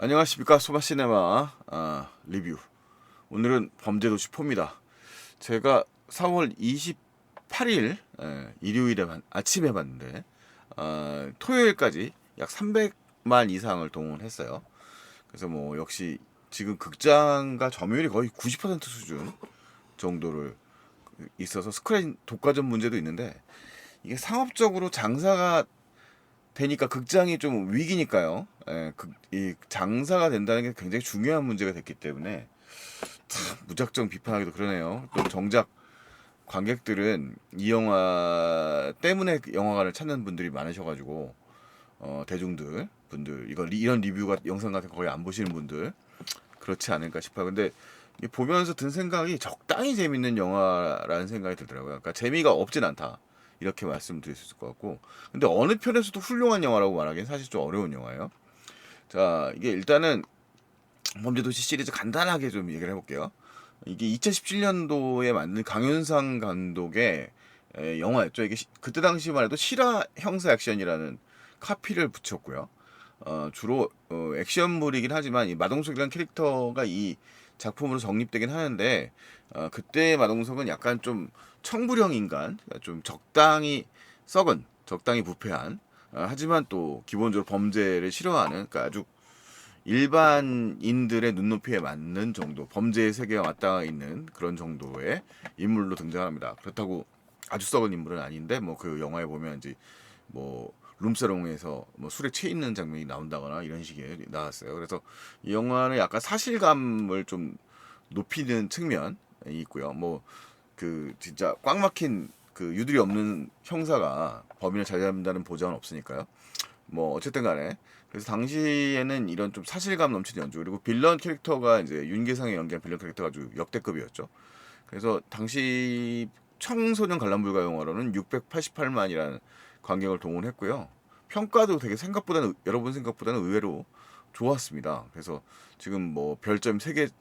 안녕하십니까 소마시네마 리뷰. 오늘은 범죄도시 4입니다. 제가 4월 28일 일요일에 아침에 봤는데 토요일까지 약 300만 이상을 동원했어요. 그래서 뭐 역시 지금 극장과 점유율이 거의 90% 수준 정도를 있어서 스크린 독과점 문제도 있는데, 이게 상업적으로 장사가 되니까 극장이 좀 위기니까요. 이 장사가 된다는 게 굉장히 중요한 문제가 됐기 때문에 참 무작정 비판하기도 그러네요. 또 정작 관객들은 이 영화 때문에 영화관을 찾는 분들이 많으셔가지고 대중들 분들 이런 리뷰가 영상 같은 거 거의 안 보시는 분들 그렇지 않을까 싶어요. 근데 보면서 든 생각이 적당히 재밌는 영화라는 생각이 들더라고요. 그러니까 재미가 없진 않다, 이렇게 말씀드릴 수 있을 것 같고, 근데 어느 편에서도 훌륭한 영화라고 말하기는 사실 좀 어려운 영화예요. 자, 이게 일단은 범죄도시 시리즈 간단하게 좀 얘기를 해볼게요. 이게 2017년도에 만든 강윤상 감독의 영화였죠. 이게 그때 당시만 해도 실화 형사 액션이라는 카피를 붙였고요. 주로 액션물이긴 하지만 이 마동석이라는 캐릭터가 이 작품으로 정립되긴 하는데, 그때 마동석은 약간 좀 청부령 인간, 좀 적당히 썩은, 적당히 부패한, 하지만 또 기본적으로 범죄를 싫어하는, 그러니까 아주 일반인들의 눈높이에 맞는 정도, 범죄의 세계와 맞닿아 있는 그런 정도의 인물로 등장합니다. 그렇다고 아주 썩은 인물은 아닌데, 뭐 그 영화에 보면 이제 뭐 룸사롱에서 뭐 술에 취해 있는 장면이 나온다거나 이런 식의 나왔어요. 그래서 이 영화는 약간 사실감을 좀 높이는 측면이 있고요. 뭐 그 진짜 꽉 막힌 그 유들이 없는 형사가 범인을 잘 잡는다는 보장은 없으니까요. 뭐 어쨌든 간에 그래서 당시에는 이런 좀 사실감 넘치는 연주, 그리고 빌런 캐릭터가 이제 윤계상이 연기한 빌런 캐릭터가 아주 역대급이었죠. 그래서 당시 청소년 관람불가 영화로는 688만이라는 관객을 동원했고요. 평가도 되게 생각보다는, 여러분 생각보다는 의외로 좋았습니다. 그래서 지금 뭐 별점 3개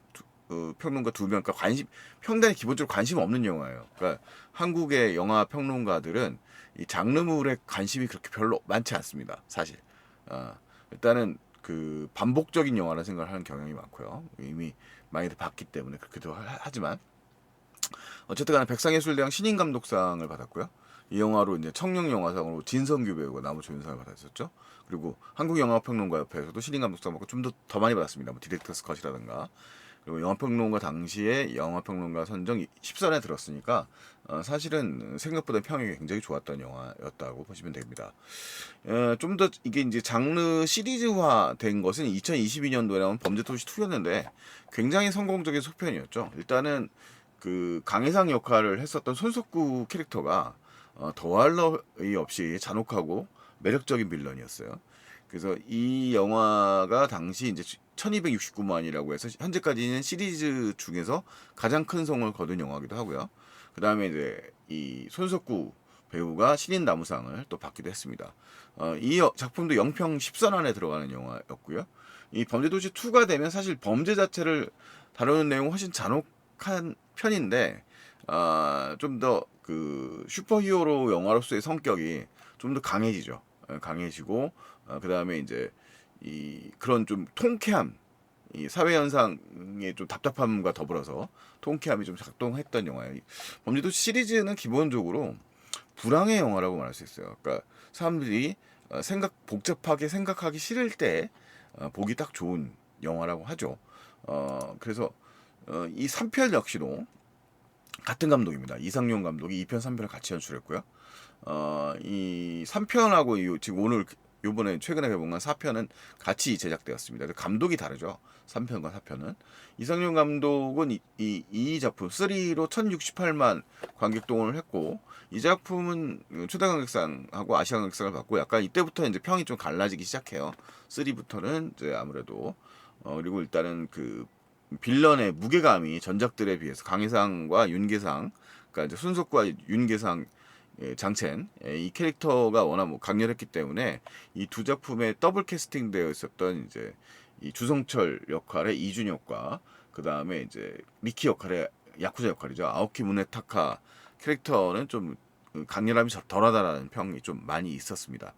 평론가 2명, 그러니까 평단이 기본적으로 관심 없는 영화예요. 그러니까 한국의 영화 평론가들은 이 장르물에 관심이 그렇게 별로 많지 않습니다, 사실. 어, 일단은 그 반복적인 영화라 생각을 하는 경향이 많고요. 이미 많이들 봤기 때문에 그렇게도 하지만 어쨌든 간에 백상예술대상 신인감독상을 받았고요. 이 영화로 이제 청룡영화상으로 진성규 배우가 나무조연상을 받았었죠. 그리고 한국영화평론가협회에서도 신인감독상 받고 좀 더 많이 받았습니다. 뭐 디렉터스 컷이라든가. 그리고 영화평론가 당시에 영화평론가 선정 10선에 들었으니까 사실은 생각보다 평이 굉장히 좋았던 영화였다고 보시면 됩니다. 좀 더 이게 이제 장르 시리즈화 된 것은 2022년도에 나온 범죄도시 2였는데 굉장히 성공적인 속편이었죠. 일단은 그 강해상 역할을 했었던 손석구 캐릭터가 더할 나위 없이 잔혹하고 매력적인 빌런이었어요. 그래서 이 영화가 당시 이제 1269만이라고 해서 현재까지는 시리즈 중에서 가장 큰 성을 거둔 영화기도 하고요. 그 다음에 이제 이 손석구 배우가 신인 나무상을 또 받기도 했습니다. 이 작품도 영평 10선 안에 들어가는 영화였고요. 이 범죄도시 2가 되면 사실 범죄 자체를 다루는 내용은 훨씬 잔혹한 편인데, 좀 더 그 슈퍼히어로 영화로서의 성격이 좀 더 강해지죠. 강해지고, 그 다음에 이제 이 그런 좀 통쾌함, 이 사회 현상의 좀 답답함과 더불어서 통쾌함이 좀 작동했던 영화예요. 범죄도시 시리즈는 기본적으로 불황의 영화라고 말할 수 있어요. 그러니까 사람들이 복잡하게 생각하기 싫을 때 보기 딱 좋은 영화라고 하죠. 그래서 이 3편 역시도 같은 감독입니다. 이상용 감독이 2편, 3편을 같이 연출했고요. 이 3편하고 지금 오늘 요번에 최근에 개봉한 4편은 같이 제작되었습니다. 감독이 다르죠. 3편과 4편은. 이상용 감독은 이 작품 3로 1068만 관객 동원을 했고, 이 작품은 최다관객상하고 아시아관객상을 받고 약간 이때부터 이제 평이 좀 갈라지기 시작해요. 3부터는 이제 아무래도 그리고 일단은 그 빌런의 무게감이 전작들에 비해서 강해상과 윤계상, 그러니까 이제 순석과 윤계상, 장첸, 이 캐릭터가 워낙 뭐 강렬했기 때문에 이 두 작품에 더블 캐스팅되어 있었던 이제 이 주성철 역할의 이준혁과 그 다음에 이제 미키 역할의 야쿠자 역할이죠, 아오키 무네타카 캐릭터는 좀 강렬함이 덜하다라는 평이 좀 많이 있었습니다.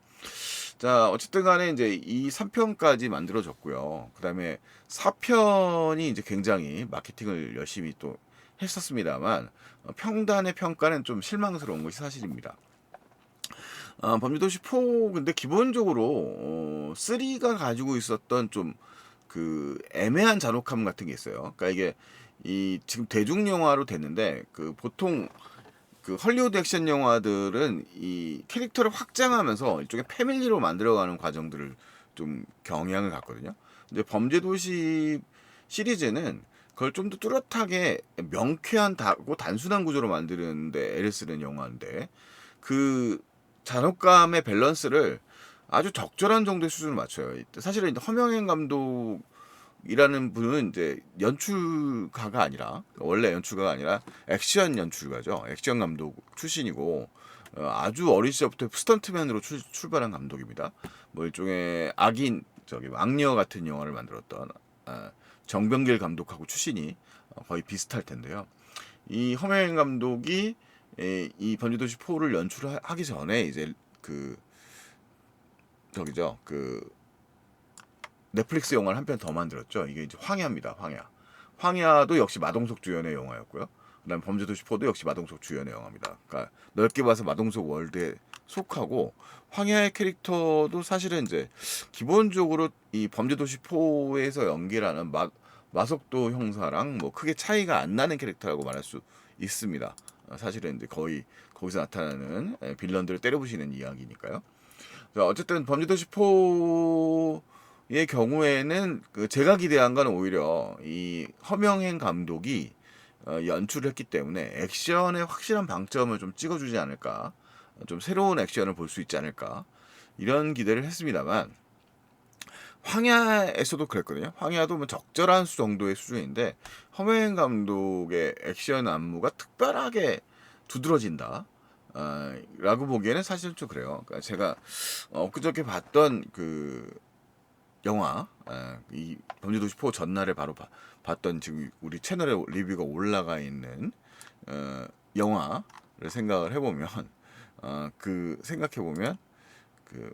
자, 어쨌든 간에 이제 이 3편까지 만들어졌고요. 그다음에 4편이 이제 굉장히 마케팅을 열심히 또 했었습니다만 평단의 평가는 좀 실망스러운 것이 사실입니다. 범죄도시 4 근데 기본적으로 3가 가지고 있었던 좀 그 애매한 잔혹함 같은 게 있어요. 그러니까 이게 이 지금 대중 영화로 됐는데 그 보통 그 헐리우드 액션 영화들은 이 캐릭터를 확장하면서 일종의 패밀리로 만들어가는 과정들을 좀 경향을 갖거든요. 근데 범죄도시 시리즈는 그걸 좀 더 뚜렷하게 명쾌하고 단순한 구조로 만드는데 애를 쓰는 영화인데 그 잔혹감의 밸런스를 아주 적절한 정도의 수준을 맞춰요. 사실은 허명행 감독이라는 분은 이제 연출가가 아니라 원래 연출가가 아니라 액션 연출가죠. 액션 감독 출신이고 아주 어린 시절부터 스턴트맨으로 출발한 감독입니다. 뭐 일종의 악인 저기 악녀 같은 영화를 만들었던 정병길 감독하고 출신이 거의 비슷할 텐데요. 이 허명행 감독이 이 범죄도시 4를 연출하기 전에 이제 그 저기죠 그 넷플릭스 영화를 한 편 더 만들었죠. 이게 이제 황야입니다. 황야. 황야도 역시 마동석 주연의 영화였고요. 그다음 범죄도시 4도 역시 마동석 주연의 영화입니다. 그러니까 넓게 봐서 마동석 월드에 속하고 황야의 캐릭터도 사실은 이제 기본적으로 이 범죄도시 4에서 연기라는 마석도 형사랑 뭐 크게 차이가 안 나는 캐릭터라고 말할 수 있습니다. 사실은 이제 거의 거기서 나타나는 빌런들을 때려부시는 이야기니까요. 자, 어쨌든 범죄도시 4의 경우에는 그 제가 기대한 건 오히려 이 허명행 감독이 연출을 했기 때문에 액션에 확실한 방점을 좀 찍어주지 않을까, 좀 새로운 액션을 볼 수 있지 않을까 이런 기대를 했습니다만 황야에서도 그랬거든요. 황야도 뭐 적절한 정도의 수준인데 허명행 감독의 액션 안무가 특별하게 두드러진다. 라고 보기에는 사실 좀 그래요. 그러니까 제가 엊그저께 봤던 그 영화, 이 범죄도시 4 전날에 바로 봤던 지금 우리 채널에 리뷰가 올라가 있는 영화를 생각을 해보면, 그 생각해보면 그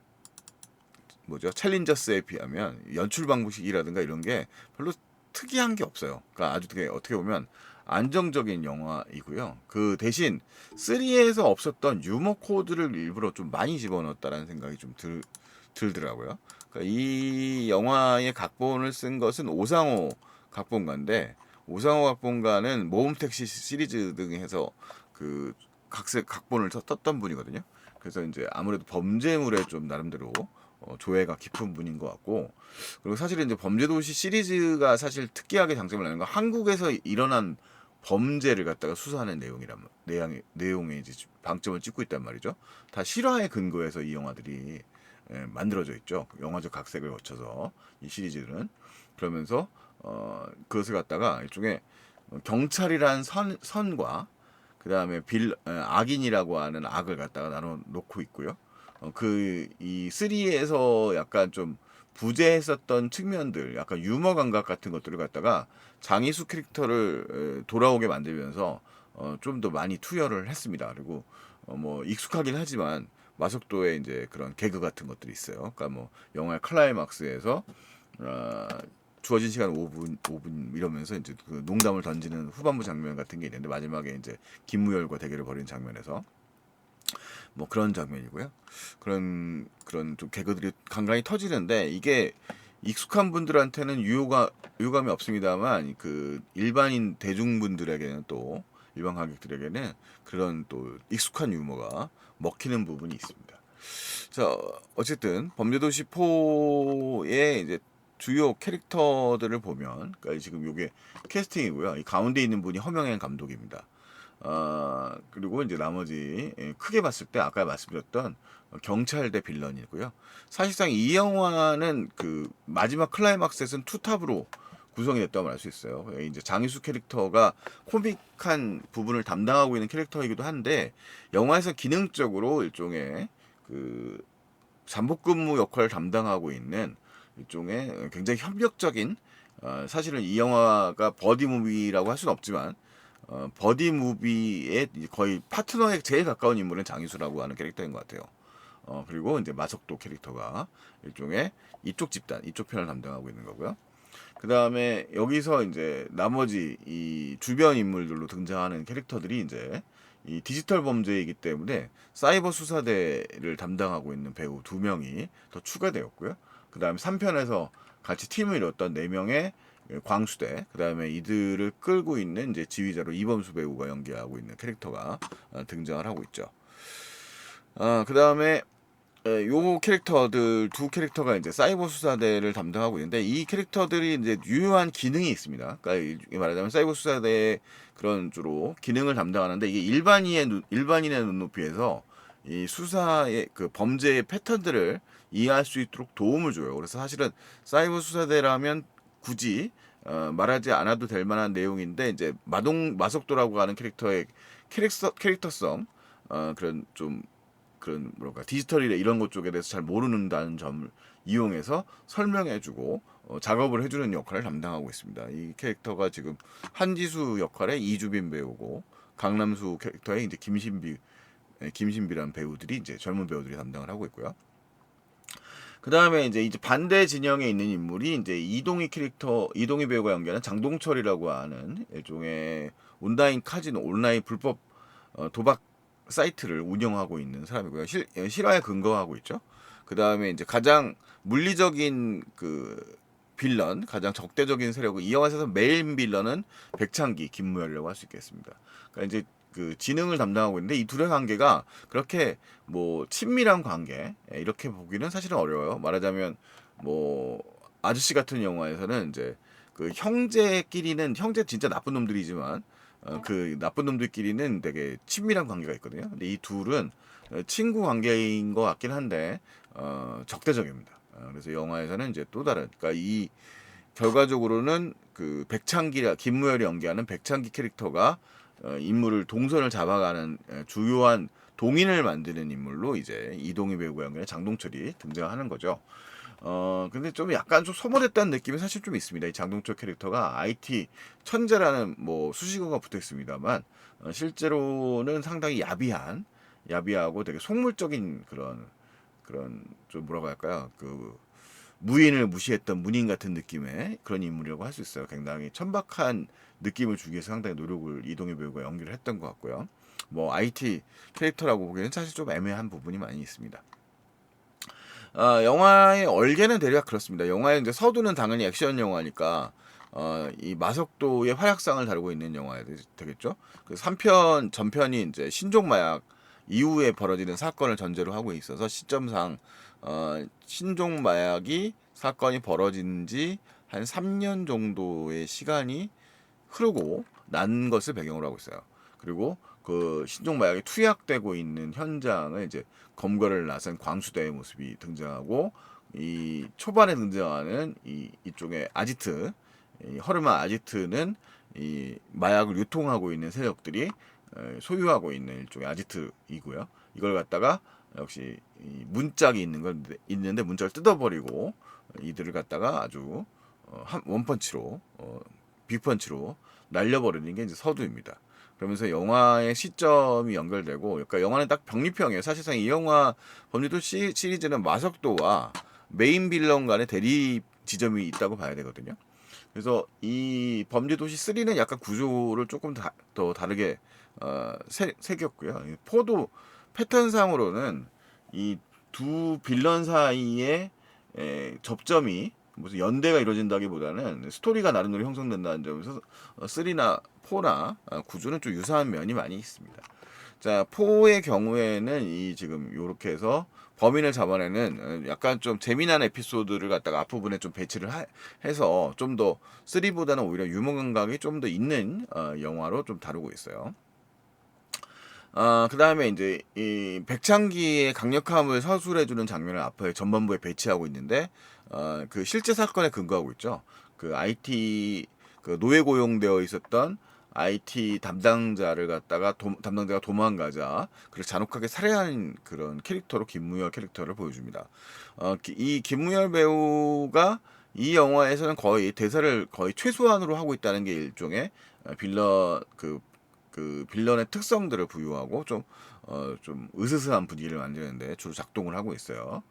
뭐죠? 챌린저스에 비하면 연출 방식이라든가 이런 게 별로 특이한 게 없어요. 그러니까 아주 되게 어떻게 보면 안정적인 영화이고요. 그 대신 3에서 없었던 유머 코드를 일부러 좀 많이 집어넣었다라는 생각이 좀 들더라고요. 그러니까 이 영화의 각본을 쓴 것은 오상호 각본가인데 오상호 각본가는 모험택시 시리즈 등 해서 그 각색 각본을 썼던 분이거든요. 그래서 이제 아무래도 범죄물에 좀 나름대로 조예가 깊은 분인 것 같고 그리고 사실은 이제 범죄도시 시리즈가 사실 특이하게 장점을 내는 건 한국에서 일어난 범죄를 갖다가 수사하는 내용에 이제 방점을 찍고 있단 말이죠. 다 실화에 근거해서 이 영화들이 만들어져 있죠. 영화적 각색을 거쳐서 이 시리즈는 그러면서 그것을 갖다가 일종의 경찰이란 선과 그 다음에 악인이라고 하는 악을 갖다가 나눠 놓고 있고요. 이 3에서 약간 좀 부재했었던 측면들, 약간 유머 감각 같은 것들을 갖다가 장이수 캐릭터를 돌아오게 만들면서 좀 더 많이 투여를 했습니다. 그리고 뭐 익숙하긴 하지만 마석도의 이제 그런 개그 같은 것들이 있어요. 그러니까 뭐 영화의 클라이막스에서 어, 주어진 시간 5분 이러면서 이제 그 농담을 던지는 후반부 장면 같은 게 있는데 마지막에 이제 김무열과 대결을 벌이는 장면에서 뭐 그런 장면이고요. 그런 좀 개그들이 간간히 터지는데 이게 익숙한 분들한테는 유효감이 없습니다만 그 일반인 대중분들에게는 또 일반 관객들에게는 그런 또 익숙한 유머가 먹히는 부분이 있습니다. 자, 어쨌든 범죄도시 4의 이제 주요 캐릭터들을 보면, 그러니까 지금 요게 캐스팅이고요. 이 가운데 있는 분이 허명행 감독입니다. 그리고 이제 나머지 크게 봤을 때 아까 말씀드렸던 경찰 대 빌런이고요. 사실상 이 영화는 그 마지막 클라이막스에서는 투탑으로 구성이 됐다고 말할 수 있어요. 이제 장희수 캐릭터가 코믹한 부분을 담당하고 있는 캐릭터이기도 한데 영화에서 기능적으로 일종의 그 잠복근무 역할을 담당하고 있는 일종의 굉장히 협력적인 사실은 이 영화가 버디 무비라고 할 수는 없지만 버디 무비의 거의 파트너에 제일 가까운 인물은 장희수라고 하는 캐릭터인 것 같아요. 그리고 이제 마석도 캐릭터가 일종의 이쪽 집단, 이쪽 편을 담당하고 있는 거고요. 그 다음에 여기서 이제 나머지 이 주변 인물들로 등장하는 캐릭터들이 이제 이 디지털 범죄이기 때문에 사이버 수사대를 담당하고 있는 배우 2명이 더 추가되었고요. 그 다음에 3편에서 같이 팀을 이뤘던 4명의 광수대, 그 다음에 이들을 끌고 있는 이제 지휘자로 이범수 배우가 연기하고 있는 캐릭터가 등장을 하고 있죠. 그 다음에 요 캐릭터들 2캐릭터가 이제 사이버 수사대를 담당하고 있는데 이 캐릭터들이 이제 유효한 기능이 있습니다. 그러니까 말하자면 사이버 수사대의 그런 주로 기능을 담당하는데 이게 일반인의 눈높이에서 이 수사의 그 범죄의 패턴들을 이해할 수 있도록 도움을 줘요. 그래서 사실은 사이버 수사대라면 굳이 말하지 않아도 될 만한 내용인데 이제 마속도라고 하는 캐릭터의 캐릭터성 그런 좀 그런 뭐랄까 디지털이나 이런 것 쪽에 대해서 잘 모르는다는 점을 이용해서 설명해주고 작업을 해주는 역할을 담당하고 있습니다. 이 캐릭터가 지금 한지수 역할의 이주빈 배우고 강남수 캐릭터의 이제 김신비라는 배우들이 이제 젊은 배우들이 담당을 하고 있고요. 그 다음에 이제 반대 진영에 있는 인물이 이제 이동희 배우가 연기하는 장동철이라고 하는 일종의 온라인 카지노, 온라인 불법 도박 사이트를 운영하고 있는 사람이고요. 실화에 근거하고 있죠. 그 다음에 이제 가장 물리적인 그 빌런, 가장 적대적인 세력은 이 영화에서 메인 빌런은 백창기, 김무열이라고 할 수 있겠습니다. 그러니까 이제 그 지능을 담당하고 있는데 이 둘의 관계가 그렇게 뭐 친밀한 관계 이렇게 보기는 사실은 어려워요. 말하자면 뭐 아저씨 같은 영화에서는 이제 그 형제끼리는 형제 진짜 나쁜 놈들이지만 그 나쁜 놈들끼리는 되게 친밀한 관계가 있거든요. 근데 이 둘은 친구 관계인 것 같긴 한데 적대적입니다. 그래서 영화에서는 이제 또 다른, 그러니까 이 결과적으로는 그 김무열이 연기하는 백창기 캐릭터가 인물을 동선을 잡아가는 주요한 동인을 만드는 인물로 이제 이동희 배우가 연기하는 장동철이 등장하는 거죠. 근데 좀 약간 좀 소모됐다는 느낌이 사실 좀 있습니다. 이 장동철 캐릭터가 IT 천재라는 뭐 수식어가 붙어 있습니다만, 실제로는 상당히 야비하고 되게 속물적인 그런 좀 뭐라고 할까요? 그 무인을 무시했던 문인 같은 느낌의 그런 인물이라고 할 수 있어요. 굉장히 천박한 느낌을 주기 위해서 상당히 노력을 이동희 배우가 연기를 했던 것 같고요. 뭐 IT 캐릭터라고 보기에는 사실 좀 애매한 부분이 많이 있습니다. 영화의 얼개는 대략 그렇습니다. 영화의 이제 서두는 당연히 액션 영화니까 이 마석도의 활약상을 다루고 있는 영화야 되겠죠. 그 3편 전편이 이제 신종마약 이후에 벌어지는 사건을 전제로 하고 있어서 시점상 신종마약이 사건이 벌어진 지 한 3년 정도의 시간이 흐르고 난 것을 배경으로 하고 있어요. 그리고 그 신종마약이 투약되고 있는 현장을 이제 검거를 나선 광수대의 모습이 등장하고 이 초반에 등장하는 이쪽에 이 허르만 아지트는 이 마약을 유통하고 있는 세력들이 소유하고 있는 일종의 아지트이고요. 이걸 갖다가 역시 이 문짝이 있는데 문짝을 뜯어버리고 이들을 갖다가 아주 원펀치로 빅펀치로 날려버리는 게 이제 서두입니다. 그러면서 영화의 시점이 연결되고, 그러니까 영화는 딱 병립형이에요. 사실상 이 영화 범죄도 시리즈는 마석도와 메인 빌런 간의 대립 지점이 있다고 봐야 되거든요. 그래서 이 범죄도시 3는 약간 구조를 조금 더 다르게 새겼고요. 포도 패턴상으로는 이 두 빌런 사이의 접점이 무슨 연대가 이루어진다기보다는 스토리가 나름대로 형성된다는 점에서 3나 4나 구조는 좀 유사한 면이 많이 있습니다. 자, 4의 경우에는 이 지금 요렇게 해서 범인을 잡아내는 약간 좀 재미난 에피소드를 갖다가 앞부분에 좀 배치를 해서 좀 더 3보다는 오히려 유머 감각이 좀 더 있는 영화로 좀 다루고 있어요. 그 다음에 이제 이 백창기의 강력함을 서술해주는 장면을 앞에 전반부에 배치하고 있는데, 그 실제 사건에 근거하고 있죠. 그 IT, 그 노예 고용되어 있었던 IT 담당자를 갖다가 담당자가 도망가자, 그래서 잔혹하게 살해하는 그런 캐릭터로 김무열 캐릭터를 보여줍니다. 이 김무열 배우가 이 영화에서는 거의 대사를 거의 최소한으로 하고 있다는 게 일종의 빌런 그 빌런의 특성들을 부여하고 좀 으스스한 분위기를 만드는데 주로 작동을 하고 있어요.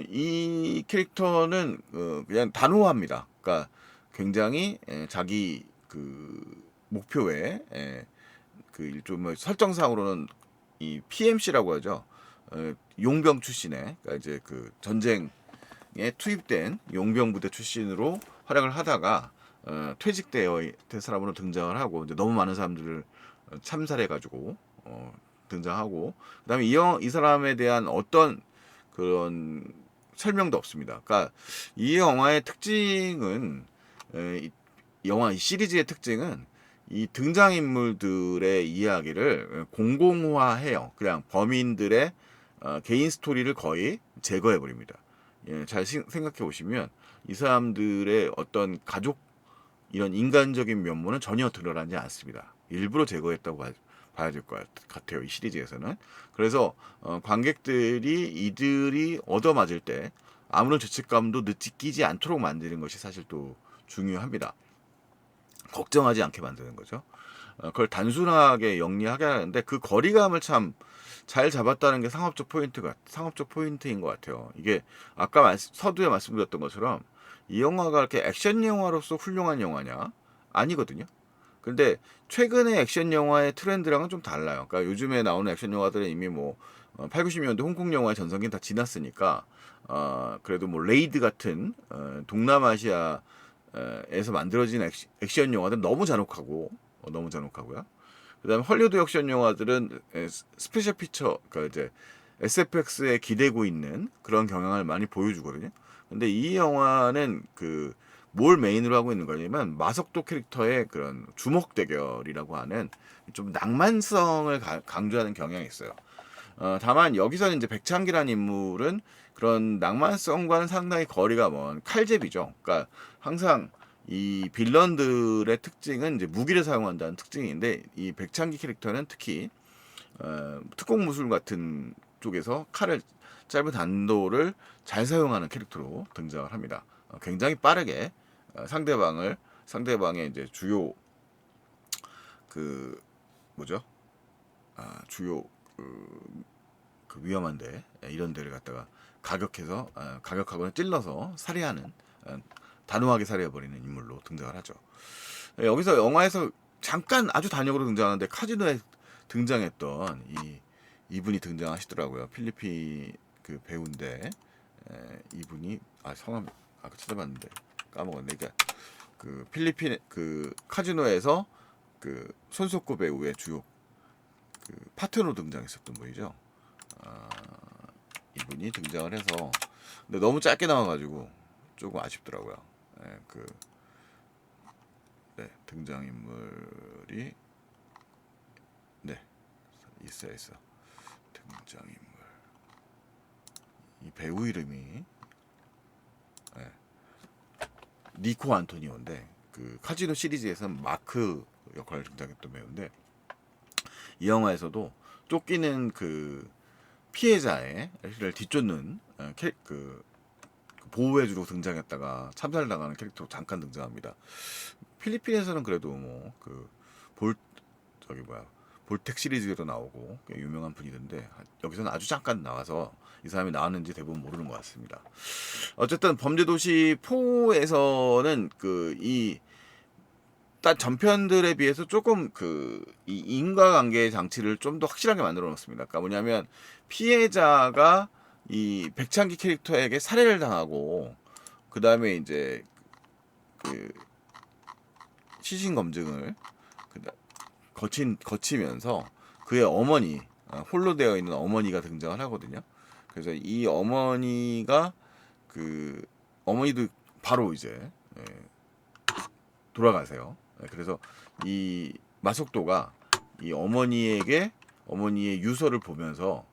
이 캐릭터는 그냥 단호합니다. 그러니까 굉장히 자기 그 목표에 그 일종 뭐 설정상으로는 이 PMC라고 하죠. 용병 출신의 그러니까 이제 그 전쟁에 투입된 용병 부대 출신으로 활약을 하다가 퇴직된 사람으로 등장을 하고 이제 너무 많은 사람들을 참살해 가지고 등장하고 그다음에 이 사람에 대한 어떤 그런 설명도 없습니다. 그러니까 이 영화의 특징은 이 영화 이 시리즈의 특징은 이 등장인물들의 이야기를 공공화해요. 그냥 범인들의 개인 스토리를 거의 제거해 버립니다. 예, 잘 생각해 보시면 이 사람들의 어떤 가족 이런 인간적인 면모는 전혀 드러나지 않습니다. 일부러 제거했다고 봐야 될 것 같아요. 이 시리즈에서는. 그래서 관객들이 이들이 얻어맞을 때 아무런 죄책감도 느끼지 않도록 만드는 것이 사실 또 중요합니다. 걱정하지 않게 만드는 거죠. 그걸 단순하게 영리하게 하는데 그 거리감을 참 잘 잡았다는 게 상업적 포인트인 것 같아요. 이게 아까 서두에 말씀드렸던 것처럼 이 영화가 이렇게 액션 영화로서 훌륭한 영화냐? 아니거든요. 근데 최근의 액션 영화의 트렌드랑은 좀 달라요. 그러니까 요즘에 나오는 액션 영화들은 이미 뭐 8, 90년대 홍콩 영화의 전성기는 다 지났으니까 그래도 뭐 레이드 같은 동남아시아에서 만들어진 액션 영화들은 너무 잔혹하고요. 그다음에 헐리우드 액션 영화들은 스페셜 피처, 그러니까 이제 SFX에 기대고 있는 그런 경향을 많이 보여주거든요. 근데 이 영화는 그 뭘 메인으로 하고 있는 거냐면 마석도 캐릭터의 그런 주먹 대결이라고 하는 좀 낭만성을 강조하는 경향이 있어요. 다만 여기서는 이제 백창기라는 인물은 그런 낭만성과는 상당히 거리가 먼 칼제비죠. 그러니까 항상 이 빌런들의 특징은 이제 무기를 사용한다는 특징인데 이 백창기 캐릭터는 특히 특공 무술 같은 쪽에서 짧은 단도를 잘 사용하는 캐릭터로 등장을 합니다. 굉장히 빠르게 상대방의 이제 주요 그 뭐죠? 주요 그 위험한데 이런 데를 갖다가 가격하거나 찔러서 살해하는 단호하게 살해해버리는 인물로 등장을 하죠. 여기서 영화에서 잠깐 아주 단역으로 등장하는데 카지노에 등장했던 이분이 등장하시더라고요. 필리핀 그 배우인데 이분이 성함 아까 찾아봤는데 까먹었네. 그러니까 그 필리핀 그 카지노에서 그 손석구 배우의 주요 그 파트너로 등장했었던 분이죠. 이분이 등장을 해서 근데 너무 짧게 나와가지고 조금 아쉽더라고요. 등장인물이 있어 등장인물 이 배우 이름이 니코 안토니오인데 그 카지노 시리즈에서는 마크 역할을 등장했던 배우인데 이 영화에서도 쫓기는 그 피해자를 뒤쫓는 그 보호해주러 등장했다가 참살당하는 캐릭터로 잠깐 등장합니다. 필리핀에서는 그래도 뭐 그 볼텍 시리즈에도 나오고 유명한 분이던데 여기서는 아주 잠깐 나와서 이 사람이 나왔는지 대부분 모르는 것 같습니다. 어쨌든 범죄도시 4에서는 딱 전편들에 비해서 조금 이 인과관계 장치를 좀 더 확실하게 만들어 놓습니다. 그러니까 뭐냐면 피해자가 이 백창기 캐릭터에게 살해를 당하고 그 다음에 이제 그 시신 검증을 거치면서 그의 어머니 홀로 되어 있는 어머니가 등장을 하거든요. 그래서 이 어머니가 어머니도 바로 이제 돌아가세요. 그래서 이 마석도가 이 어머니의 유서를 보면서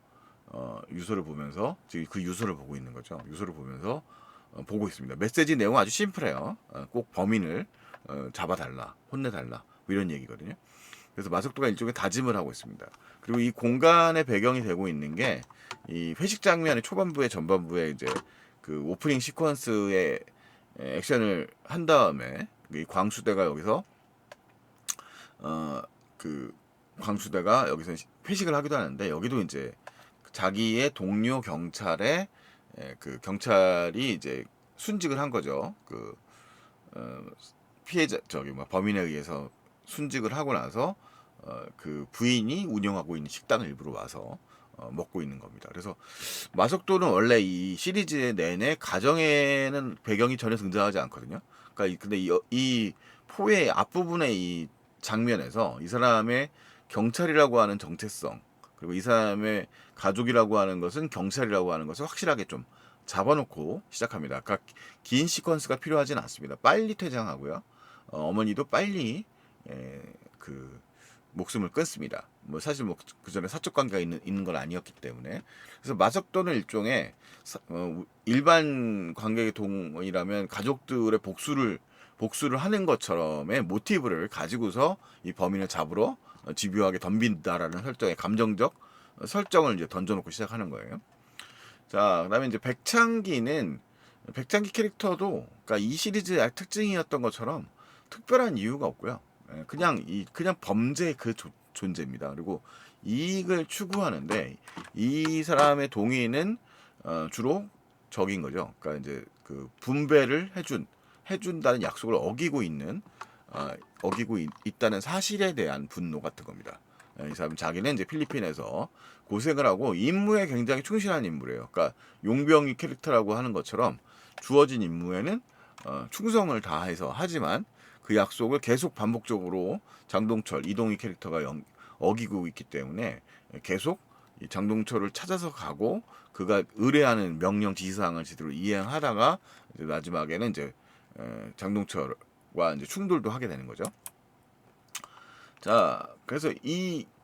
지금 그 유서를 보고 있는 거죠. 유서를 보면서 보고 있습니다. 메시지 내용은 아주 심플해요. 꼭 범인을 잡아달라, 혼내달라 뭐 이런 얘기거든요. 그래서 마석도가 일종의 다짐을 하고 있습니다. 그리고 이 공간의 배경이 되고 있는 게 이 회식 장면의 초반부에 전반부에 이제 그 오프닝 시퀀스의 액션을 한 다음에 이 광수대가 여기서 광수대가 여기서 회식을 하기도 하는데 여기도 이제 자기의 동료 경찰에 그 경찰이 이제 순직을 한 거죠. 그 피해자 저기 뭐 범인에 의해서 순직을 하고 나서 그 부인이 운영하고 있는 식당을 일부러 와서 먹고 있는 겁니다. 그래서 마석도는 원래 이 시리즈의 내내 가정에는 배경이 전혀 등장하지 않거든요. 그러니까 근데 이 포의 앞부분의 이 장면에서 이 사람의 경찰이라고 하는 정체성 그리고 이 사람의 가족이라고 하는 것은 경찰이라고 하는 것을 확실하게 좀 잡아놓고 시작합니다. 그러니까 긴 시퀀스가 필요하진 않습니다. 빨리 퇴장하고요. 어머니도 빨리 그 목숨을 끊습니다. 뭐 사실 뭐 그 전에 사적 관계가 있는 건 아니었기 때문에 그래서 마석도는 일종의 일반 관객의 동이라면 가족들의 복수를 하는 것처럼의 모티브를 가지고서 이 범인을 잡으러 집요하게 덤빈다라는 설정의 감정적 설정을 이제 던져놓고 시작하는 거예요. 자, 그다음에 이제 백창기 캐릭터도 그러니까 이 시리즈의 특징이었던 것처럼 특별한 이유가 없고요. 그냥 범죄의 그 존재입니다. 그리고 이익을 추구하는데 이 사람의 동의는 주로 적인 거죠. 그러니까 이제 그 분배를 해준다는 약속을 어기고 있다는 사실에 대한 분노 같은 겁니다. 이 사람 자기는 이제 필리핀에서 고생을 하고 임무에 굉장히 충실한 인물이에요. 그러니까 용병이 캐릭터라고 하는 것처럼 주어진 임무에는 충성을 다해서 하지만 그 약속을 계속 반복적으로 장동철 이동희 캐릭터가 어기고 있기 때문에 계속 이 장동철을 찾아서 가고 그가 의뢰하는 명령 지시사항을 제대로 이행하다가 이제 마지막에는 이제 장동철과 이제 충돌도 하게 되는 거죠. 자, 그래서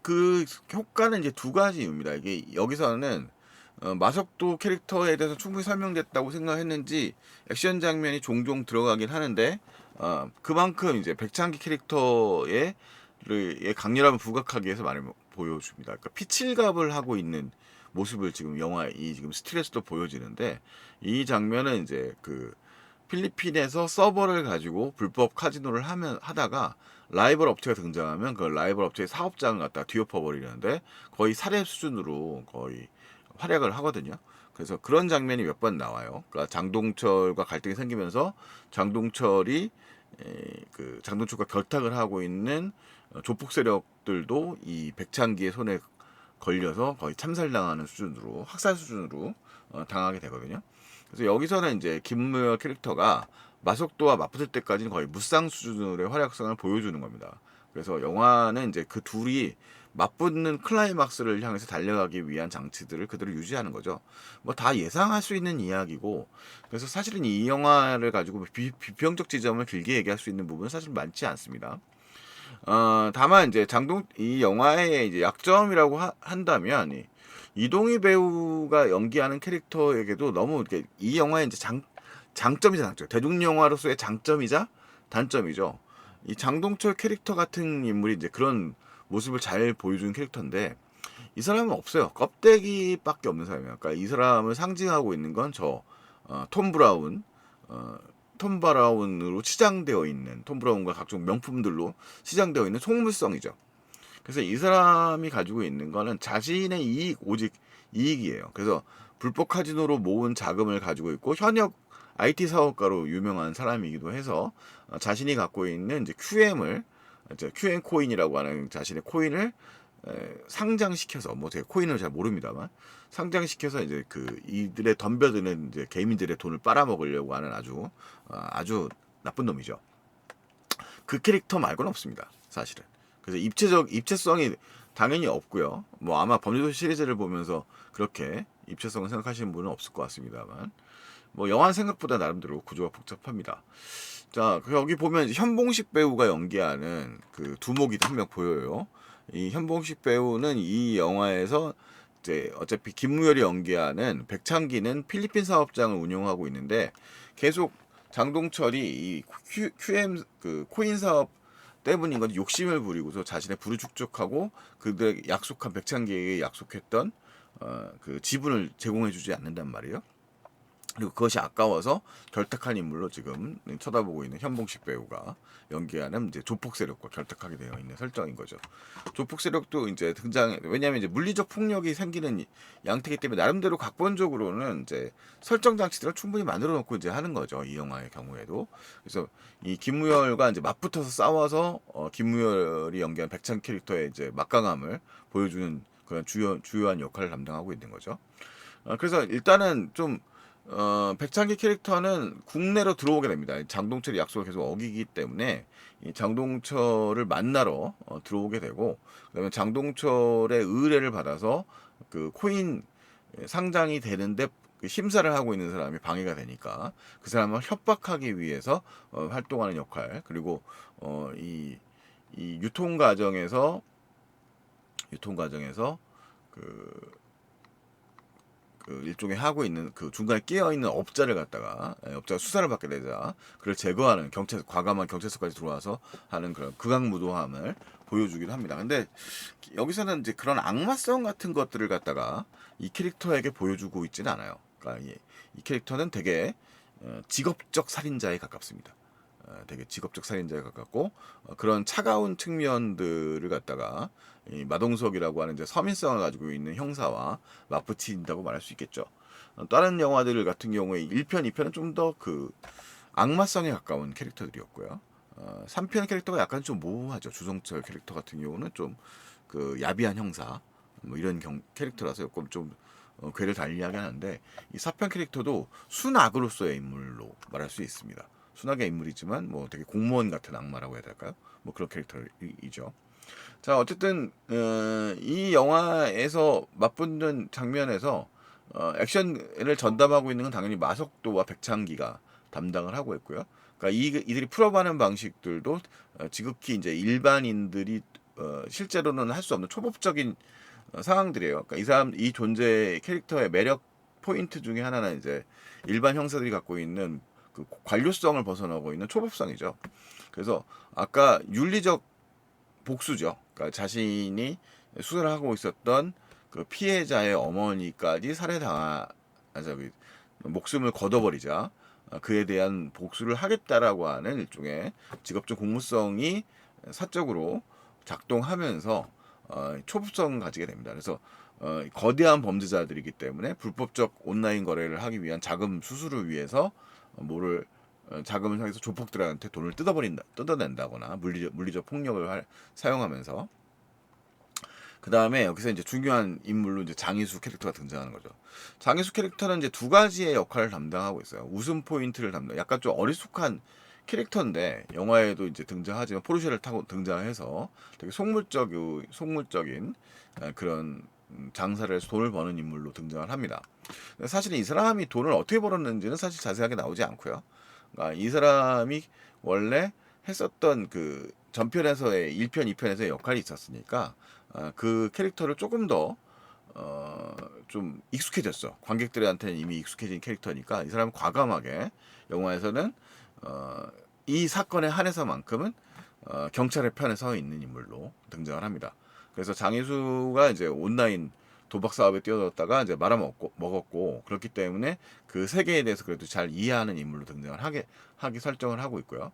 그 효과는 이제 두 가지입니다. 이게 여기서는 마석도 캐릭터에 대해서 충분히 설명됐다고 생각했는지 액션 장면이 종종 들어가긴 하는데 그만큼 이제 백창기 캐릭터의 강렬함을 부각하기 위해서 많이 보여줍니다. 그러니까 피칠갑을 하고 있는 모습을 지금 지금 스틸에서도 보여지는데 이 장면은 이제 그 필리핀에서 서버를 가지고 불법 카지노를 하다가 라이벌 업체가 등장하면 그 라이벌 업체의 사업장을 갖다 뒤엎어 버리는데 거의 살해 수준으로 거의 활약을 하거든요. 그래서 그런 장면이 몇 번 나와요. 그러니까 장동철과 갈등이 생기면서 장동철과 결탁을 하고 있는 조폭 세력들도 이 백창기의 손에 걸려서 거의 참살당하는 수준으로 학살 수준으로 당하게 되거든요. 그래서 여기서는 이제 김무열 캐릭터가 마석도와 맞붙을 때까지는 거의 무쌍 수준의 활약성을 보여주는 겁니다. 그래서 영화는 이제 그 둘이 맞붙는 클라이막스를 향해서 달려가기 위한 장치들을 그대로 유지하는 거죠. 뭐 다 예상할 수 있는 이야기고, 그래서 사실은 이 영화를 가지고 비평적 지점을 길게 얘기할 수 있는 부분은 사실 많지 않습니다. 다만 이제 이 영화의 이제 약점이라고 한다면 이동희 배우가 연기하는 캐릭터에게도 너무 이렇게 이 영화의 이제 장점이자 장점, 대중 영화로서의 장점이자 단점이죠. 이 장동철 캐릭터 같은 인물이 이제 그런 모습을 잘 보여주는 캐릭터인데 이 사람은 없어요. 껍데기밖에 없는 사람이에요. 그러니까 이 사람을 상징하고 있는 건 톰 브라운, 톰 브라운으로 치장되어 있는 톰 브라운과 각종 명품들로 치장되어 있는 속물성이죠. 그래서 이 사람이 가지고 있는 거는 자신의 오직 이익이에요. 그래서 불법 카지노로 모은 자금을 가지고 있고 현역 IT 사업가로 유명한 사람이기도 해서 자신이 갖고 있는 이제 QM 코인이라고 하는 자신의 코인을 상장시켜서 뭐 제가 코인을 잘 모릅니다만 상장시켜서 이제 이들의 덤벼드는 이제 개미들의 돈을 빨아먹으려고 하는 아주 나쁜 놈이죠. 그 캐릭터 말고는 없습니다, 사실은. 그래서 입체성이 당연히 없고요. 뭐 아마 범죄도시 시리즈를 보면서 그렇게 입체성을 생각하시는 분은 없을 것 같습니다만 뭐 영화는 생각보다 나름대로 구조가 복잡합니다. 자, 여기 보면 현봉식 배우가 연기하는 그 두목이 한 명 보여요. 이 현봉식 배우는 이 영화에서 이제 어차피 김무열이 연기하는 백창기는 필리핀 사업장을 운영하고 있는데 계속 장동철이 이 QM 그 코인 사업 때문인 건 욕심을 부리고서 자신의 부를 축적하고 그들에게 백창기에게 약속했던 그 지분을 제공해주지 않는단 말이에요. 그리고 그것이 아까워서 결탁한 인물로 지금 쳐다보고 있는 현봉식 배우가 연기하는 이제 조폭 세력과 결탁하게 되어 있는 설정인 거죠. 조폭 세력도 이제 왜냐하면 이제 물리적 폭력이 생기는 양태이기 때문에 나름대로 각본적으로는 이제 설정 장치들을 충분히 만들어 놓고 이제 하는 거죠. 이 영화의 경우에도. 그래서 이 김무열과 이제 맞붙어서 싸워서 김무열이 연기한 백찬 캐릭터의 이제 막강함을 보여주는 그런 주요한 역할을 담당하고 있는 거죠. 그래서 일단은 좀 백창기 캐릭터는 국내로 들어오게 됩니다. 장동철이 약속을 계속 어기기 때문에 이 장동철을 만나러 들어오게 되고, 그다음에 장동철의 의뢰를 받아서 그 코인 상장이 되는데 그 심사를 하고 있는 사람이 방해가 되니까 그 사람을 협박하기 위해서 활동하는 역할. 그리고 이 유통 과정에서 그 일종의 하고 있는 그 중간에 끼어 있는 업자를 갖다가 업자가 수사를 받게 되자 그를 제거하는 과감한 경찰서까지 들어와서 하는 그런 극악무도함을 보여주기도 합니다. 근데 여기서는 이제 그런 악마성 같은 것들을 갖다가 이 캐릭터에게 보여주고 있지는 않아요. 그러니까 이 캐릭터는 되게 직업적 살인자에 가깝습니다. 되게 직업적 살인자에 가깝고 그런 차가운 측면들을 갖다가 이 마동석이라고 하는 이제 서민성을 가지고 있는 형사와 맞붙인다고 말할 수 있겠죠. 다른 영화들 같은 경우에 1편, 2편은 좀 더 그 악마성에 가까운 캐릭터들이었고요. 3편 캐릭터가 약간 좀 모호하죠. 주성철 캐릭터 같은 경우는 좀 그 야비한 형사 뭐 이런 캐릭터라서 조금 좀 궤를 달리하게 하는데 이 4편 캐릭터도 순악으로서의 인물로 말할 수 있습니다. 순하게 인물이지만 뭐 되게 공무원 같은 악마라고 해야 될까요? 뭐 그런 캐릭터이죠. 자 어쨌든 이 영화에서 맞붙는 장면에서 액션을 전담하고 있는 건 당연히 마석도와 백창기가 담당을 하고 있고요. 그러니까 이들이 풀어가는 방식들도 지극히 이제 일반인들이 실제로는 할 수 없는 초법적인 상황들이에요. 그러니까 이 존재 캐릭터의 매력 포인트 중에 하나는 이제 일반 형사들이 갖고 있는 그 관료성을 벗어나고 있는 초법성이죠. 그래서 아까 윤리적 복수죠. 그러니까 자신이 수사를 하고 있었던 그 피해자의 어머니까지 저기 목숨을 걷어버리자 그에 대한 복수를 하겠다라고 하는 일종의 직업적 공무성이 사적으로 작동하면서 초법성을 가지게 됩니다. 그래서 거대한 범죄자들이기 때문에 불법적 온라인 거래를 하기 위한 자금 수수를 위해서 뭐를 자금을 향해서 조폭들한테 돈을 뜯어낸다거나 물리적 폭력을 사용하면서 그 다음에 여기서 이제 중요한 인물로 이제 장희수 캐릭터가 등장하는 거죠. 장희수 캐릭터는 이제 두 가지의 역할을 담당하고 있어요. 웃음 포인트를 약간 좀 어리숙한 캐릭터인데 영화에도 이제 등장하지만 포르쉐를 타고 등장해서 되게 속물적인 그런 장사를 해서 돈을 버는 인물로 등장을 합니다. 사실 이 사람이 돈을 어떻게 벌었는지는 사실 자세하게 나오지 않고요. 그러니까 이 사람이 원래 했었던 그 전편에서의 1편, 2편에서의 역할이 있었으니까 그 캐릭터를 조금 더 좀 익숙해졌어. 관객들한테는 이미 익숙해진 캐릭터니까 이 사람은 과감하게 영화에서는 어, 이 사건에 한해서만큼은 경찰의 편에 서 있는 인물로 등장을 합니다. 그래서 장희수가 이제 온라인 도박 사업에 뛰어들었다가 이제 먹었고 그렇기 때문에 그 세계에 대해서 그래도 잘 이해하는 인물로 등장을 하게 설정을 하고 있고요.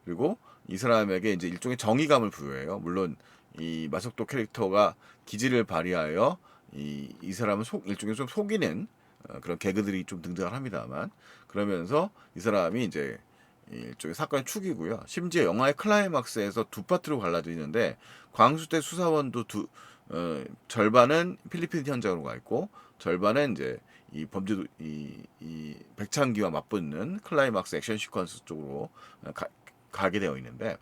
그리고 이 사람에게 이제 일종의 정의감을 부여해요. 물론 이 마석도 캐릭터가 기질을 발휘하여 이 사람은 일종의 좀 속이는 그런 개그들이 좀 등장을 합니다만 그러면서 이 사람이 이제 일종의 사건의 축이고요. 심지어 영화의 클라이막스에서 두 파트로 갈라지는데 광수대 수사원도 절반은 필리핀 현장으로 가 있고 절반은 이제 이 범죄도 이 백창기와 맞붙는 클라이막스 액션 시퀀스 쪽으로 가게 되어 있는데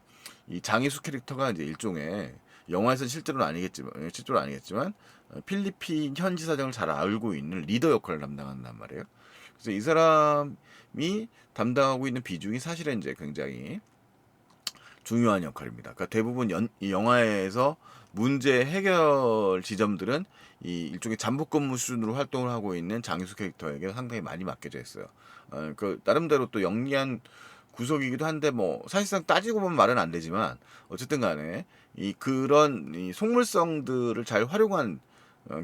이 장희수 캐릭터가 이제 일종의 영화에서는 실제로는 아니겠지만 필리핀 현지 사정을 잘 알고 있는 리더 역할을 담당한단 말이에요. 그래서 이 사람이 담당하고 있는 비중이 사실은 이제 굉장히 중요한 역할입니다. 그러니까 대부분 이 영화에서 문제 해결 지점들은 이 일종의 잠복근무 수준으로 활동을 하고 있는 장희수 캐릭터에게 상당히 많이 맡겨져 있어요. 그 나름대로 또 영리한 구석이기도 한데 뭐 사실상 따지고 보면 말은 안 되지만 어쨌든 간에 그런 속물성들을 잘 활용한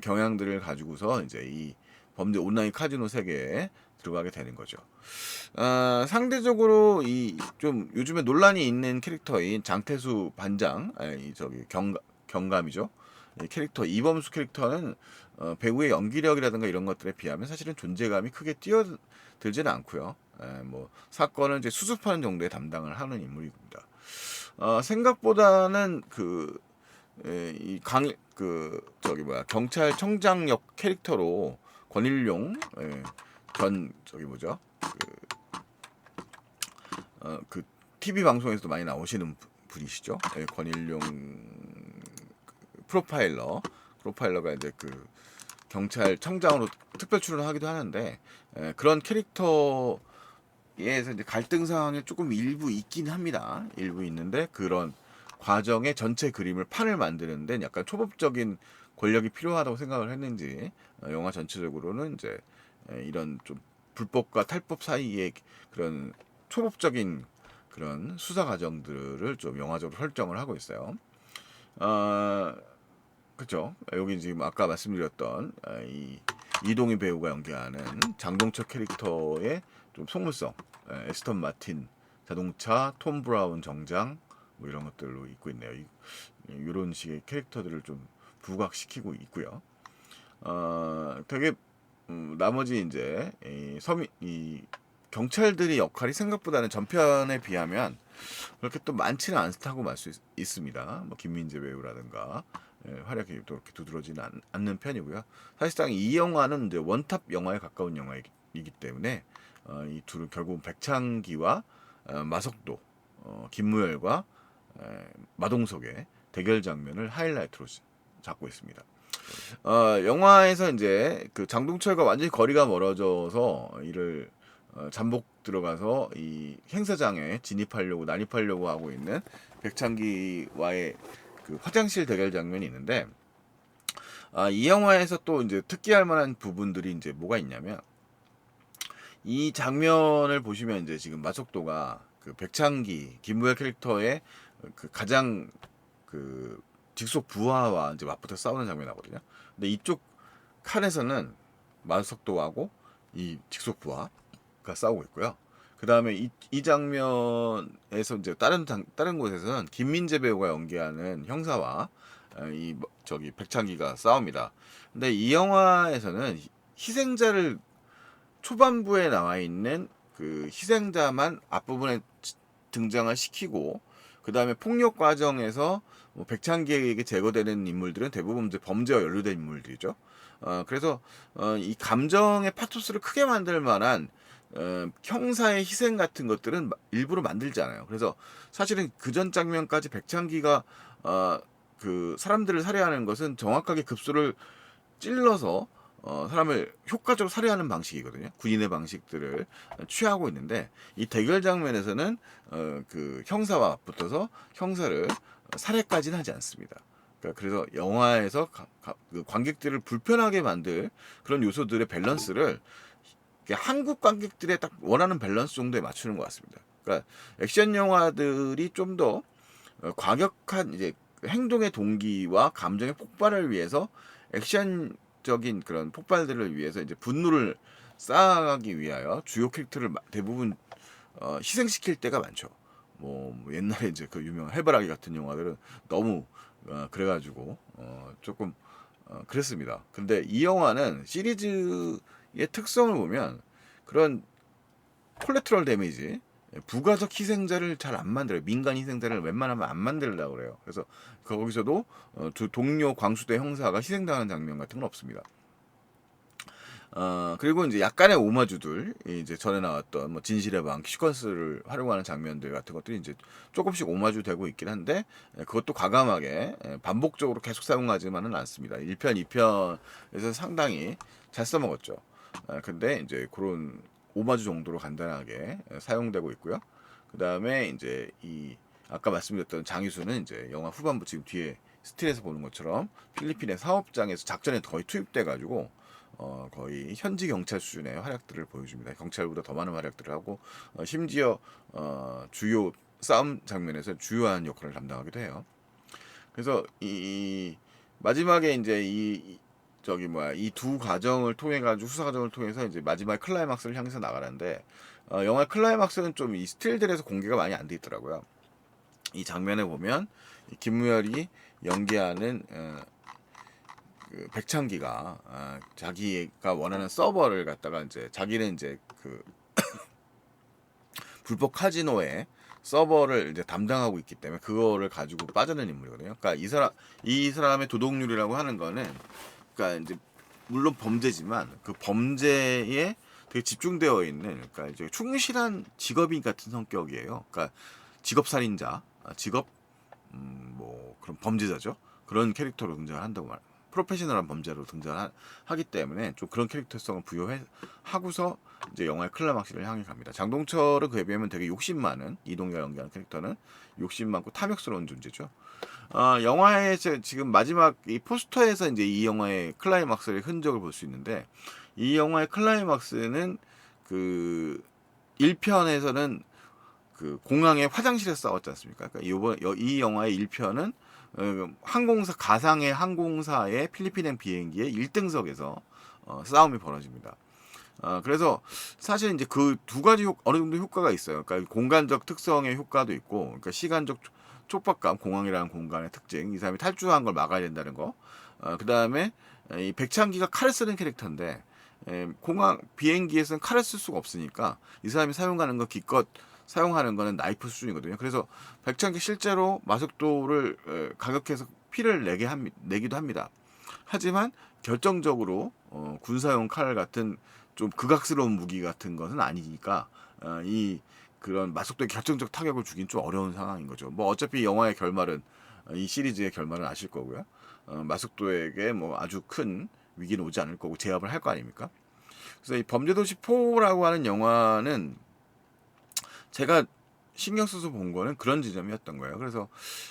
경향들을 가지고서 이제 이 범죄 온라인 카지노 세계에 들어가게 되는 거죠. 상대적으로 이 좀 요즘에 논란이 있는 캐릭터인 장태수 반장, 이 저기 경감이죠. 이 캐릭터 이범수 캐릭터는 배우의 연기력이라든가 이런 것들에 비하면 사실은 존재감이 크게 뛰어들지는 않고요. 뭐 사건을 이제 수습하는 정도의 담당을 하는 인물입니다. 생각보다는 저기 뭐야 경찰청장 역 캐릭터로 권일용 전 저기 뭐죠 그 TV 방송에서도 많이 나오시는 분이시죠. 권일용 프로파일러가 이제 그 경찰청장으로 특별 출연하기도 하는데 그런 캐릭터에서 이제 갈등 상황이 조금 일부 있긴 합니다. 일부 있는데 그런 과정의 전체 그림을 판을 만드는 데 약간 초법적인 권력이 필요하다고 생각을 했는지 영화 전체적으로는 이제 이런 좀 불법과 탈법 사이의 그런 초법적인 그런 수사 과정들을 좀 영화적으로 설정을 하고 있어요. 그렇죠. 여기 지금 아까 말씀드렸던 이 이동희 배우가 연기하는 장동철 캐릭터의 좀 속물성, 에스턴 마틴 자동차, 톰 브라운 정장 뭐 이런 것들로 있고 있네요. 이런 식의 캐릭터들을 좀 부각시키고 있고요. 되게 나머지 이제 이 경찰들의 역할이 생각보다는 전편에 비하면 그렇게 또 많지는 않다고 말 수 있습니다. 뭐 김민재 배우라든가 활약이 또 이렇게 두드러지는 않는 편이고요. 사실상 이 영화는 이제 원탑 영화에 가까운 영화이기 때문에 이 둘은 결국 백창기와 마석도, 김무열과 마동석의 대결 장면을 하이라이트로 잡고 있습니다. 영화에서 이제 그 장동철과 완전히 거리가 멀어져서 이를 잠복 들어가서 이 행사장에 난입하려고 하고 있는 백창기와의 그 화장실 대결 장면이 있는데 이 영화에서 또 이제 특기할 만한 부분들이 이제 뭐가 있냐면 이 장면을 보시면 이제 지금 마석도가 그 백창기 김무열 캐릭터의 그 가장 그 직속 부하와 이제 맞붙어 싸우는 장면이 나거든요. 근데 이쪽 칸에서는 마석도하고 이 직속 부하가 싸우고 있고요. 그 다음에 이 장면에서 이제 다른 곳에서는 김민재 배우가 연기하는 형사와 저기 백창기가 싸웁니다. 근데 이 영화에서는 희생자를 초반부에 나와 있는 그 희생자만 앞부분에 등장을 시키고 그 다음에 폭력 과정에서 뭐 백창기에게 제거되는 인물들은 대부분 이제 범죄와 연루된 인물들이죠. 그래서 이 감정의 파토스를 크게 만들 만한 형사의 희생 같은 것들은 일부러 만들지 않아요. 그래서 사실은 그 전 장면까지 백창기가 그 사람들을 살해하는 것은 정확하게 급소를 찔러서 사람을 효과적으로 살해하는 방식이거든요. 군인의 방식들을 취하고 있는데 이 대결 장면에서는 그 형사와 붙어서 형사를 살해까지는 하지 않습니다. 그러니까 그래서 영화에서 그 관객들을 불편하게 만들 그런 요소들의 밸런스를 한국 관객들의 딱 원하는 밸런스 정도에 맞추는 것 같습니다. 그러니까 액션 영화들이 좀 더 과격한 이제 행동의 동기와 감정의 폭발을 위해서 액션적인 그런 폭발들을 위해서 이제 분노를 쌓아가기 위하여 주요 캐릭터를 대부분 희생시킬 때가 많죠. 뭐 옛날에 이제 그 유명한 해바라기 같은 영화들은 너무 그래가지고 조금 그랬습니다. 근데 이 영화는 시리즈의 특성을 보면 그런 콜레트럴 데미지 부가적 희생자를 잘 안 만들어요. 민간 희생자를 웬만하면 안 만들려고 그래요. 그래서 거기서도 두 동료 광수대 형사가 희생당하는 장면 같은 건 없습니다. 그리고 이제 약간의 오마주들 이제 전에 나왔던 뭐 진실의 방 시퀀스를 활용하는 장면들 같은 것들이 이제 조금씩 오마주 되고 있긴 한데 그것도 과감하게 반복적으로 계속 사용하지만은 않습니다. 1편, 2편에서 상당히 잘 써먹었죠. 근데 이제 그런 오마주 정도로 간단하게 사용되고 있고요. 그 다음에 이제 이 아까 말씀드렸던 장희수는 이제 영화 후반부 지금 뒤에 스틸에서 보는 것처럼 필리핀의 사업장에서 작전에 거의 투입돼 가지고 거의 현지 경찰 수준의 활약들을 보여줍니다. 경찰보다 더 많은 활약들을 하고 심지어 주요 싸움 장면에서 주요한 역할을 담당하기도 해요. 그래서 이 마지막에 이제 이 저기 뭐야 이 두 과정을 통해 가지고 수사 과정을 통해서 이제 마지막 클라이막스를 향해서 나가는데 영화 클라이막스는 좀 이 스틸들에서 공개가 많이 안 돼 있더라고요. 이 장면에 보면 이 김무열이 연기하는 그 백창기가 자기가 원하는 서버를 갖다가 이제 자기는 이제 그 불법 카지노에 서버를 이제 담당하고 있기 때문에 그거를 가지고 빠져는 인물이거든요. 그러니까 이 사람의 도덕률이라고 하는 거는 그러니까 이제 물론 범죄지만 그 범죄에 되게 집중되어 있는 그러니까 이제 충실한 직업인 같은 성격이에요. 그러니까 직업 살인자, 직업 뭐 그런 범죄자죠. 그런 캐릭터로 등장을 한다고 말. 프로페셔널한 범죄로 등장하기 때문에 좀 그런 캐릭터성을 부여하고서 이제 영화의 클라막스를 향해 갑니다. 장동철은 그에 비하면 되게 욕심 많은 이동규가 연기하는 캐릭터는 욕심 많고 탐욕스러운 존재죠. 영화의 지금 마지막 이 포스터에서 이제 이 영화의 클라이막스의 흔적을 볼 수 있는데 이 영화의 클라이막스는 그 1편에서는 그 공항의 화장실에서 싸웠지 않습니까? 그러니까 이 영화의 1편은 항공사 가상의 항공사의 필리핀행 비행기의 1등석에서 싸움이 벌어집니다. 그래서 사실 이제 그 두 가지 어느 정도 효과가 있어요. 그러니까 공간적 특성의 효과도 있고, 그러니까 시간적 촉박감, 공항이라는 공간의 특징, 이 사람이 탈주한 걸 막아야 된다는 거. 그 다음에 이 백창기가 칼을 쓰는 캐릭터인데, 공항 비행기에서는 칼을 쓸 수가 없으니까 이 사람이 사용하는 거 기껏 사용하는 거는 나이프 수준이거든요. 그래서 백창기 실제로 마속도를 가격해서 피를 내기도 합니다. 하지만 결정적으로 군사용 칼 같은 좀 극악스러운 무기 같은 것은 아니니까 이 그런 마속도의 결정적 타격을 주긴 좀 어려운 상황인 거죠. 뭐 어차피 영화의 결말은 이 시리즈의 결말은 아실 거고요. 마속도에게 뭐 아주 큰 위기는 오지 않을 거고 제압을 할 거 아닙니까? 그래서 이 범죄도시 4라고 하는 영화는 제가 신경 써서 본 거는 그런 지점이었던 거예요. 그래서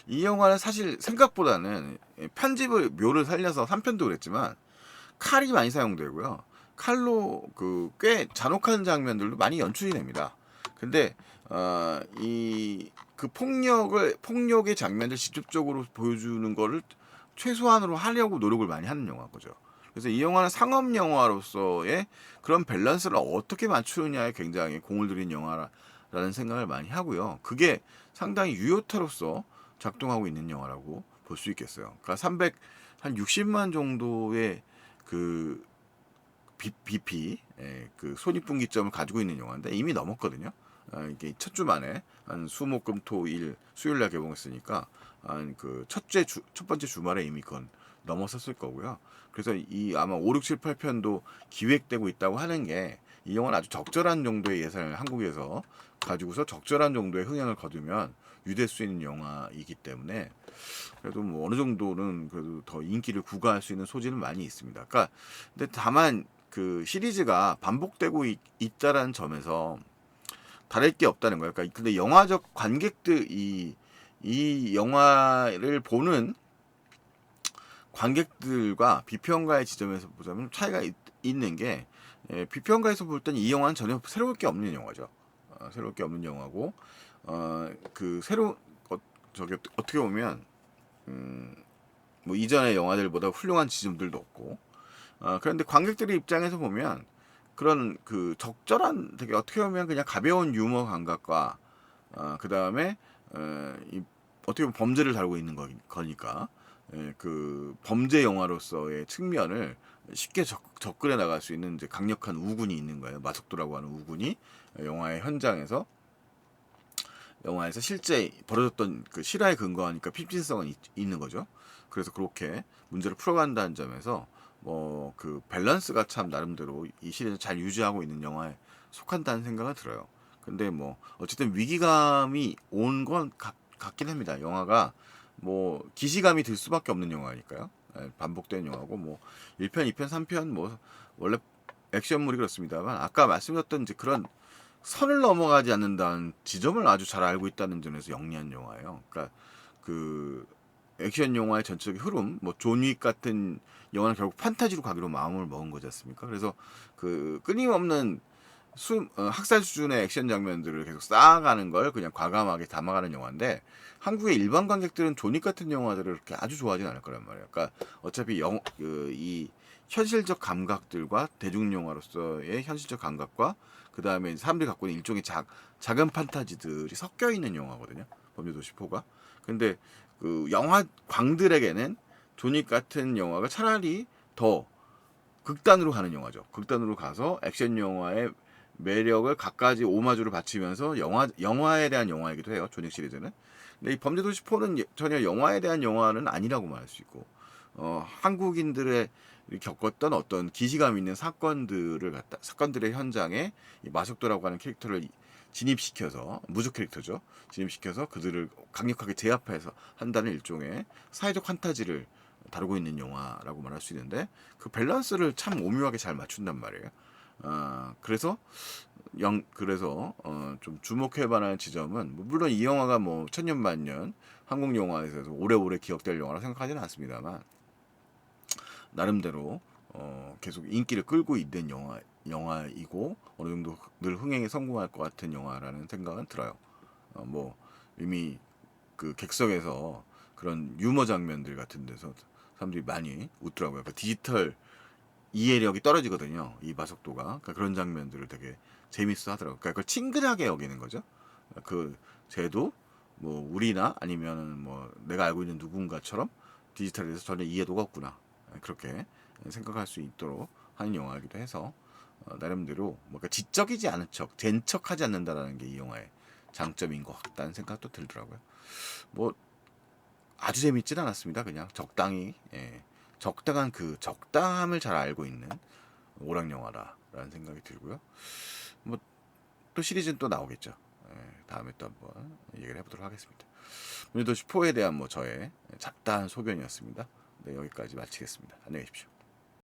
이 영화는 사실 생각보다는 편집을 묘를 살려서 3편도 그랬지만 칼이 많이 사용되고요. 칼로 그 꽤 잔혹한 장면들도 많이 연출이 됩니다. 근데 이 그 폭력의 장면을 직접적으로 보여주는 거를 최소한으로 하려고 노력을 많이 하는 영화 거죠. 그래서 이 영화는 상업 영화로서의 그런 밸런스를 어떻게 맞추느냐에 굉장히 공을 들인 영화라는 생각을 많이 하고요. 그게 상당히 유효타로서 작동하고 있는 영화라고 볼 수 있겠어요. 그러니까 한 60만 정도의 그 BP 그 손익분기점을 가지고 있는 영화인데 이미 넘었거든요. 이게 첫 주 만에 한 수목금토일 수요일날 개봉했으니까 한 그 첫 번째 주말에 이미 그건 넘어섰을 거고요. 그래서 이 아마 5, 6, 7, 8편도 기획되고 있다고 하는 게 이 영화는 아주 적절한 정도의 예산을 한국에서 가지고서 적절한 정도의 흥행을 거두면 유대할 수 있는 영화이기 때문에 그래도 뭐 어느 정도는 그래도 더 인기를 구가할 수 있는 소지는 많이 있습니다. 그러니까 근데 다만 그 시리즈가 반복되고 있다라는 점에서 다를 게 없다는 거예요. 그러니까 근데 영화적 관객들 이 영화를 보는 관객들과 비평가의 지점에서 보자면 차이가 있는 게 비평가에서 볼 때는 이 영화는 전혀 새로울 게 없는 영화죠. 새로울 게 없는 영화고 그 저기 어떻게 보면 뭐 이전의 영화들보다 훌륭한 지점들도 없고 그런데 관객들의 입장에서 보면 그런 그 적절한 되게 어떻게 보면 그냥 가벼운 유머 감각과 그 다음에 어떻게 보면 범죄를 다루고 있는 거니까 그 범죄 영화로서의 측면을 쉽게 접근해 나갈 수 있는 이제 강력한 우군이 있는 거예요. 마속도라고 하는 우군이 영화의 현장에서 실제 벌어졌던 그 실화에 근거하니까 핍진성은 있는 거죠. 그래서 그렇게 문제를 풀어간다는 점에서 뭐 그 밸런스가 참 나름대로 이 시리즈 잘 유지하고 있는 영화에 속한다는 생각은 들어요. 근데 뭐 어쨌든 위기감이 온 건 같긴 합니다. 영화가 뭐 기시감이 들 수밖에 없는 영화니까요. 반복되는 영화고 뭐 1편, 2편, 3편 뭐 원래 액션물이 그렇습니다만 아까 말씀드렸던 이제 그런 선을 넘어가지 않는다는 지점을 아주 잘 알고 있다는 점에서 영리한 영화예요. 그러니까 그 액션 영화의 전체적인 흐름, 뭐 존윅 같은 영화는 결국 판타지로 가기로 마음을 먹은 거지 않습니까? 그래서 그 끊임없는 학살 수준의 액션 장면들을 계속 쌓아가는 걸 그냥 과감하게 담아가는 영화인데 한국의 일반 관객들은 존윅 같은 영화들을 그렇게 아주 좋아하진 않을 거란 말이에요. 그러니까 어차피 이 현실적 감각들과 대중 영화로서의 현실적 감각과 그 다음에 사람들이 갖고 있는 일종의 작은 판타지들이 섞여 있는 영화거든요. 범죄도시 4가. 근데 그 영화 광들에게는 존윅 같은 영화가 차라리 더 극단으로 가는 영화죠. 극단으로 가서 액션 영화의 매력을 갖가지 오마주를 바치면서 영화에 대한 영화이기도 해요. 존윅 시리즈는. 근데 이 범죄도시 4는 전혀 영화에 대한 영화는 아니라고 말할 수 있고, 한국인들의 겪었던 어떤 기시감 있는 사건들의 현장에 이 마석도라고 하는 캐릭터를 진입시켜서, 무주 캐릭터죠. 진입시켜서 그들을 강력하게 제압해서 한다는 일종의 사회적 판타지를 다루고 있는 영화라고 말할 수 있는데, 그 밸런스를 참 오묘하게 잘 맞춘단 말이에요. 그래서 좀 주목해 봐야 할 지점은, 물론 이 영화가 뭐 천년만년 한국 영화에서 오래오래 기억될 영화라 생각하지는 않습니다만, 나름대로 계속 인기를 끌고 있는 영화이고 어느 정도 늘 흥행에 성공할 것 같은 영화라는 생각은 들어요. 뭐 이미 그 객석에서 그런 유머 장면들 같은 데서 사람들이 많이 웃더라고요. 그 디지털 이해력이 떨어지거든요. 이 마속도가. 그러니까 그런 장면들을 되게 재밌어 하더라고요. 그러니까 그걸 친근하게 여기는 거죠. 그 쟤도 뭐 우리나 아니면 뭐 내가 알고 있는 누군가처럼 디지털에 대해서 전혀 이해도가 없구나. 그렇게 생각할 수 있도록 하는 영화이기도 해서 나름대로 뭔가 지적이지 않은 척, 된 척하지 않는다라는 게 이 영화의 장점인 것 같다는 생각도 들더라고요. 뭐 아주 재밌진 않았습니다. 그냥 적당히, 적당한 그 적당함을 잘 알고 있는 오락 영화라는 생각이 들고요. 뭐 또 시리즈는 또 나오겠죠. 다음에 또 한번 얘기를 해보도록 하겠습니다. 오늘도 슈퍼에 대한 뭐 저의 잡다한 소견이었습니다. 네, 여기까지 마치겠습니다. 안녕히 계십시오.